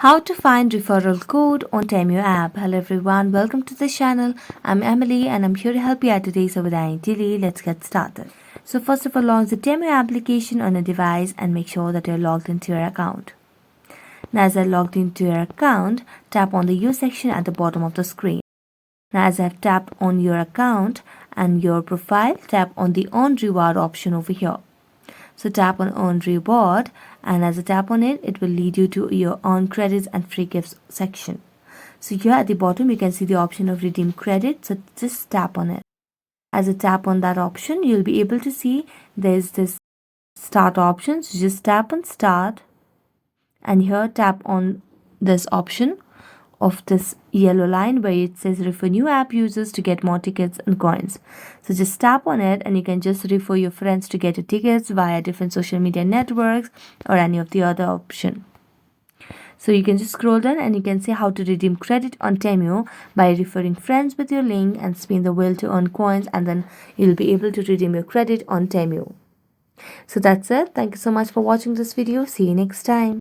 How to find referral code on Temu app. Hello everyone, welcome to the channel. I'm Emily and I'm here to help you out today. So without any delay, let's get started. So first of all, launch the Temu application on a device and make sure that you're logged into your account. Now as I logged into your account, tap on the use section at the bottom of the screen. Now as I've tapped on your account and your profile, tap on the earn reward option over here. So tap on earn reward, and as I tap on it, it will lead you to your earn credits and free gifts section. So here at the bottom you can see the option of redeem credit, so just tap on it. As I tap on that option, you'll be able to see there's this start option, so just tap on start, and here tap on this option of this yellow line where it says refer new app users to get more tickets and coins. So just tap on it and you can just refer your friends to get your tickets via different social media networks or any of the other option. So you can just scroll down and you can see how to redeem credit on Temu by referring friends with your link and spin the wheel to earn coins, and then you'll be able to redeem your credit on Temu. So that's it. Thank you so much for watching this video. See you next time.